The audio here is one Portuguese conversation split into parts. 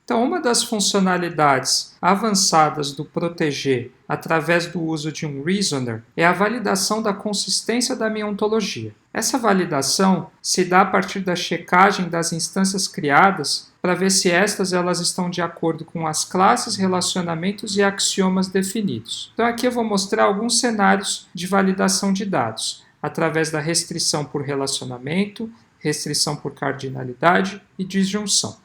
Então, uma das funcionalidades avançadas do proteger através do uso de um reasoner é a validação da consistência da minha ontologia. Essa validação se dá a partir da checagem das instâncias criadas para ver se elas estão de acordo com as classes, relacionamentos e axiomas definidos. Então, aqui eu vou mostrar alguns cenários de validação de dados, através da restrição por relacionamento, restrição por cardinalidade e disjunção.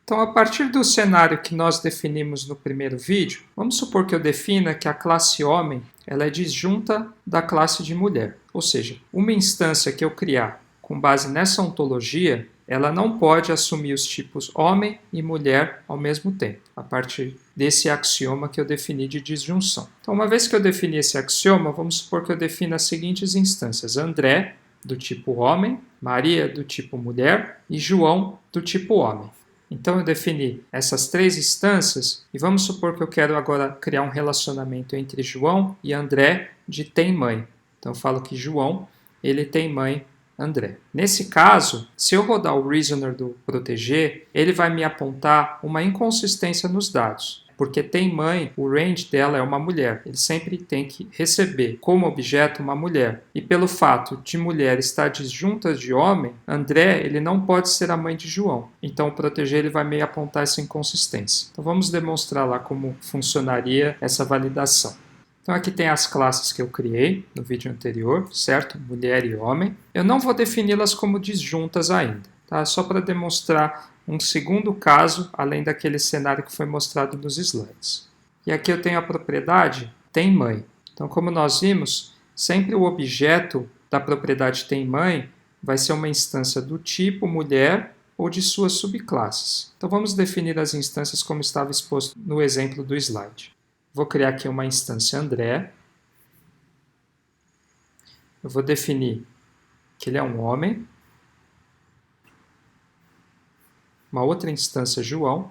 Então, a partir do cenário que nós definimos no primeiro vídeo, vamos supor que eu defina que a classe homem ela é disjunta da classe de mulher. Ou seja, uma instância que eu criar com base nessa ontologia, ela não pode assumir os tipos homem e mulher ao mesmo tempo, a partir desse axioma que eu defini de disjunção. Então, uma vez que eu defini esse axioma, vamos supor que eu defina as seguintes instâncias: André, do tipo homem, Maria, do tipo mulher, e João, do tipo homem. Então, eu defini essas três instâncias e vamos supor que eu quero agora criar um relacionamento entre João e André de tem-mãe. Então, eu falo que João, ele tem mãe André. Nesse caso, se eu rodar o reasoner do proteger, ele vai me apontar uma inconsistência nos dados. Porque tem mãe, o range dela é uma mulher. Ele sempre tem que receber como objeto uma mulher. E pelo fato de mulher estar disjunta de homem, André ele não pode ser a mãe de João. Então o proteger ele vai meio apontar essa inconsistência. Então vamos demonstrar lá como funcionaria essa validação. Então aqui tem as classes que eu criei no vídeo anterior, certo? Mulher e homem. Eu não vou defini-las como disjuntas ainda, tá? Só para demonstrar um segundo caso, além daquele cenário que foi mostrado nos slides. E aqui eu tenho a propriedade tem mãe. Então, como nós vimos, sempre o objeto da propriedade tem mãe vai ser uma instância do tipo mulher ou de suas subclasses. Então, vamos definir as instâncias como estava exposto no exemplo do slide. Vou criar aqui uma instância André. Eu vou definir que ele é um homem. Uma outra instância João.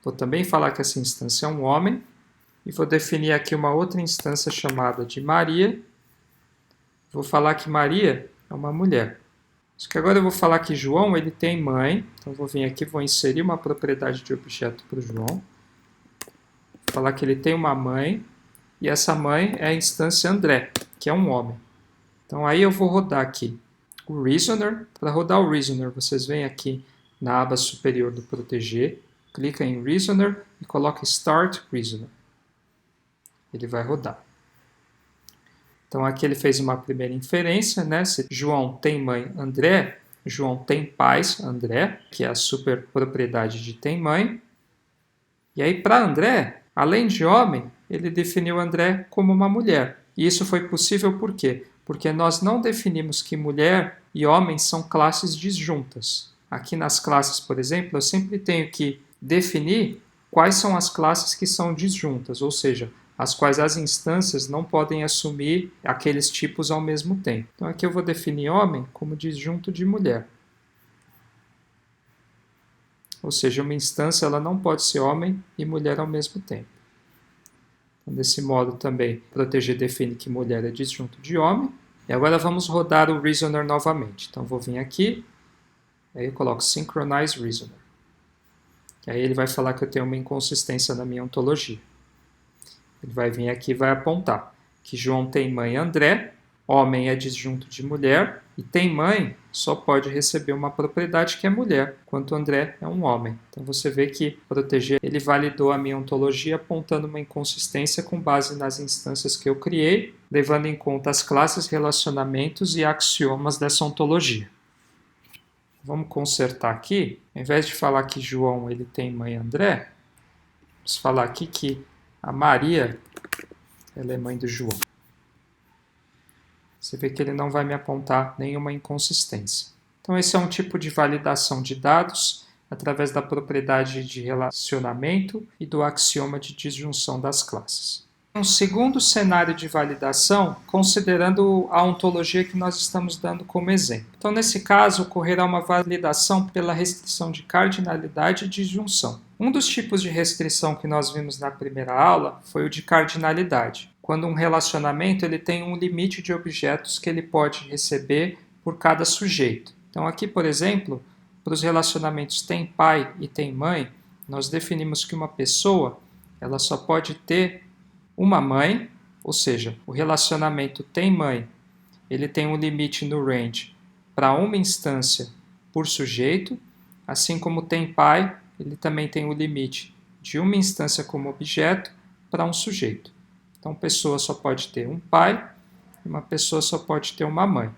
Vou também falar que essa instância é um homem. E vou definir aqui uma outra instância chamada de Maria. Vou falar que Maria é uma mulher. Só que agora eu vou falar que João ele tem mãe. Então vou vir aqui e vou inserir uma propriedade de objeto para o João. Vou falar que ele tem uma mãe. E essa mãe é a instância André, que é um homem. Então aí eu vou rodar aqui o reasoner. Para rodar o reasoner, vocês vêm aqui na aba superior do proteger, clica em reasoner e coloca start reasoner. Ele vai rodar. Então aqui ele fez uma primeira inferência, né? Se João tem mãe André, João tem pais André, que é a superpropriedade de tem mãe. E aí para André, além de homem, ele definiu André como uma mulher. E isso foi possível por quê? Porque nós não definimos que mulher e homem são classes disjuntas. Aqui nas classes, por exemplo, eu sempre tenho que definir quais são as classes que são disjuntas, ou seja, as quais as instâncias não podem assumir aqueles tipos ao mesmo tempo. Então aqui eu vou definir homem como disjunto de mulher. Ou seja, uma instância ela não pode ser homem e mulher ao mesmo tempo. Desse modo também, proteger define que mulher é disjunto de homem. E agora vamos rodar o reasoner novamente. Então vou vir aqui, aí eu coloco synchronize reasoner. E aí ele vai falar que eu tenho uma inconsistência na minha ontologia. Ele vai vir aqui e vai apontar que João tem mãe André, homem é disjunto de mulher, e tem mãe só pode receber uma propriedade que é mulher, enquanto André é um homem. Então você vê que proteger ele validou a minha ontologia apontando uma inconsistência com base nas instâncias que eu criei, levando em conta as classes, relacionamentos e axiomas dessa ontologia. Vamos consertar aqui. Ao invés de falar que João ele tem mãe André, vamos falar aqui que a Maria ela é mãe do João. Você vê que ele não vai me apontar nenhuma inconsistência. Então esse é um tipo de validação de dados através da propriedade de relacionamento e do axioma de disjunção das classes. Um segundo cenário de validação, considerando a ontologia que nós estamos dando como exemplo. Então nesse caso ocorrerá uma validação pela restrição de cardinalidade e disjunção. Um dos tipos de restrição que nós vimos na primeira aula foi o de cardinalidade, quando um relacionamento ele tem um limite de objetos que ele pode receber por cada sujeito. Então aqui, por exemplo, para os relacionamentos tem pai e tem mãe, nós definimos que uma pessoa ela só pode ter uma mãe, ou seja, o relacionamento tem mãe, ele tem um limite no range para uma instância por sujeito, assim como tem pai, ele também tem o limite de uma instância como objeto para um sujeito. Então, pessoa só pode ter um pai e uma pessoa só pode ter uma mãe.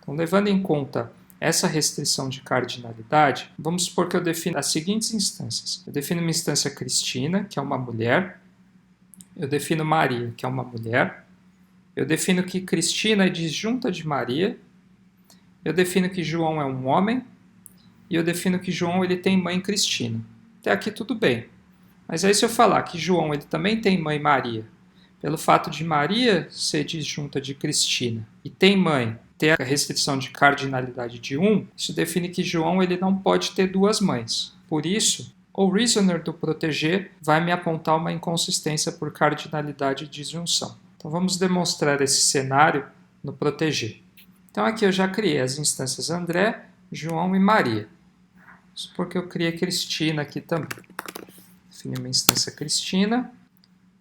Então, levando em conta essa restrição de cardinalidade, vamos supor que eu defino as seguintes instâncias. Eu defino uma instância Cristina, que é uma mulher. Eu defino Maria, que é uma mulher. Eu defino que Cristina é disjunta de Maria. Eu defino que João é um homem. E eu defino que João ele tem mãe Cristina. Até aqui tudo bem. Mas aí se eu falar que João ele também tem mãe Maria, pelo fato de Maria ser disjunta de Cristina e tem mãe, ter a restrição de cardinalidade de 1, isso define que João ele não pode ter duas mães. Por isso, o reasoner do proteger vai me apontar uma inconsistência por cardinalidade de disjunção. Então vamos demonstrar esse cenário no proteger. Então aqui eu já criei as instâncias André, João e Maria. Supor que eu criei Cristina aqui também. Defini uma instância Cristina.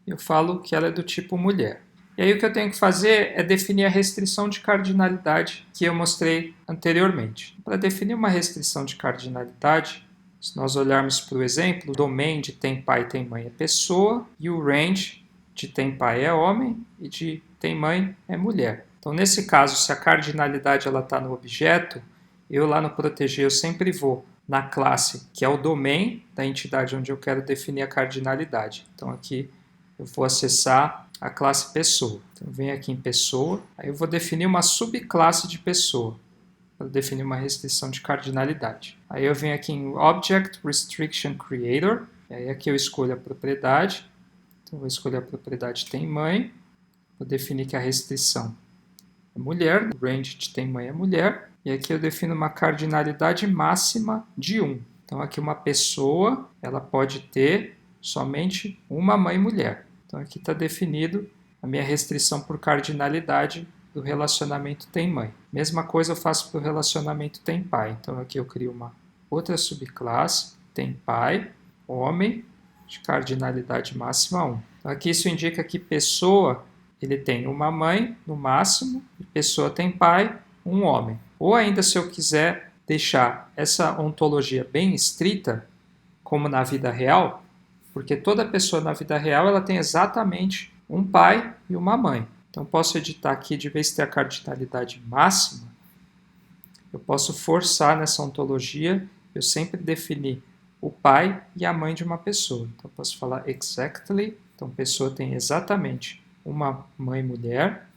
Eu falo que ela é do tipo mulher. E aí o que eu tenho que fazer é definir a restrição de cardinalidade que eu mostrei anteriormente. Para definir uma restrição de cardinalidade, se nós olharmos para o exemplo, o domain de tem pai e tem mãe é pessoa, e o range de tem pai é homem e de tem mãe é mulher. Então, nesse caso, se a cardinalidade está no objeto, eu lá no proteger eu sempre vou na classe, que é o domain da entidade onde eu quero definir a cardinalidade. Então, aqui eu vou acessar a classe pessoa. Então, eu venho aqui em pessoa, aí eu vou definir uma subclasse de pessoa, para definir uma restrição de cardinalidade. Aí eu venho aqui em Object Restriction Creator, e aí aqui eu escolho a propriedade. Então, eu vou escolher a propriedade tem mãe, vou definir que a restrição é mulher, o range de tem mãe é mulher, e aqui eu defino uma cardinalidade máxima de 1. Então, aqui uma pessoa, ela pode ter somente uma mãe mulher. Então, aqui está definido a minha restrição por cardinalidade do relacionamento tem mãe. Mesma coisa eu faço para o relacionamento tem pai. Então, aqui eu crio uma outra subclasse, tem pai, homem, de cardinalidade máxima 1. Então, aqui isso indica que pessoa, ele tem uma mãe, no máximo, e pessoa tem pai, um homem. Ou ainda, se eu quiser deixar essa ontologia bem estrita, como na vida real, porque toda pessoa na vida real ela tem exatamente um pai e uma mãe. Então, posso editar aqui, de vez de ter a cardinalidade máxima, eu posso forçar nessa ontologia, eu sempre definir o pai e a mãe de uma pessoa. Então, eu posso falar exactly, então pessoa tem exatamente uma mãe mulher,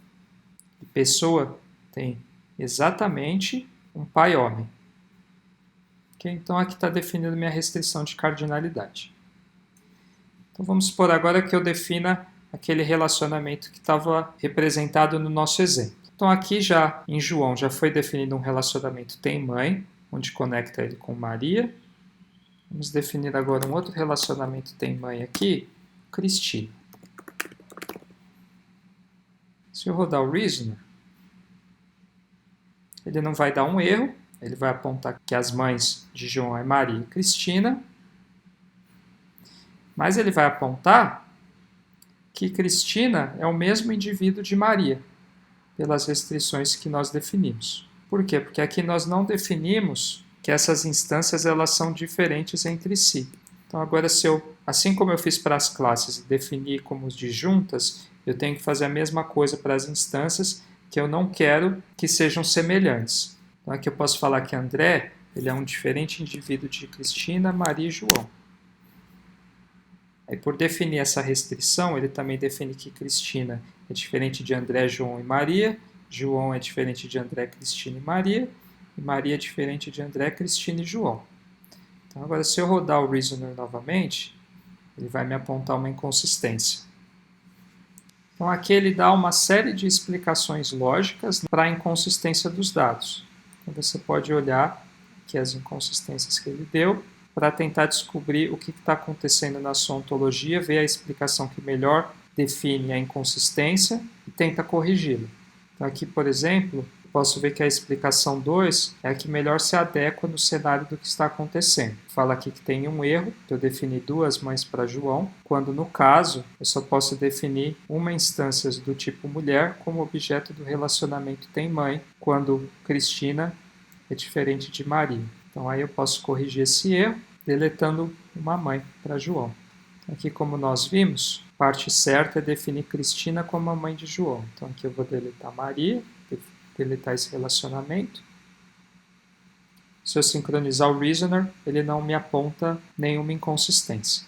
e pessoa tem exatamente um pai homem. Okay? Então, aqui está definindo minha restrição de cardinalidade. Então, vamos supor agora que eu defina aquele relacionamento que estava representado no nosso exemplo. Então, aqui já em João já foi definido um relacionamento tem-mãe, onde conecta ele com Maria. Vamos definir agora um outro relacionamento tem-mãe aqui, Cristina. Se eu rodar o reasoner, ele não vai dar um erro, ele vai apontar que as mães de João é Maria e Cristina, mas ele vai apontar que Cristina é o mesmo indivíduo de Maria, pelas restrições que nós definimos. Por quê? Porque aqui nós não definimos que essas instâncias elas são diferentes entre si. Então agora, se eu, assim como eu fiz para as classes e defini como disjuntas, eu tenho que fazer a mesma coisa para as instâncias que eu não quero que sejam semelhantes. Então aqui eu posso falar que André ele é um diferente indivíduo de Cristina, Maria e João. Aí, por definir essa restrição, ele também define que Cristina é diferente de André, João e Maria, João é diferente de André, Cristina e Maria, e Maria é diferente de André, Cristina e João. Então, agora, se eu rodar o reasoner novamente, ele vai me apontar uma inconsistência. Então, aqui ele dá uma série de explicações lógicas para a inconsistência dos dados. Então, você pode olhar aqui as inconsistências que ele deu, para tentar descobrir o que está acontecendo na sua ontologia, ver a explicação que melhor define a inconsistência e tenta corrigi-la. Então aqui, por exemplo, posso ver que a explicação 2 é a que melhor se adequa no cenário do que está acontecendo. Fala aqui que tem um erro, eu defini 2 mães para João, quando no caso eu só posso definir uma instância do tipo mulher como objeto do relacionamento tem mãe, quando Cristina é diferente de Maria. Então aí eu posso corrigir esse erro, deletando uma mãe para João. Aqui, como nós vimos, a parte certa é definir Cristina como a mãe de João. Então aqui eu vou deletar Maria, deletar esse relacionamento. Se eu sincronizar o reasoner, ele não me aponta nenhuma inconsistência.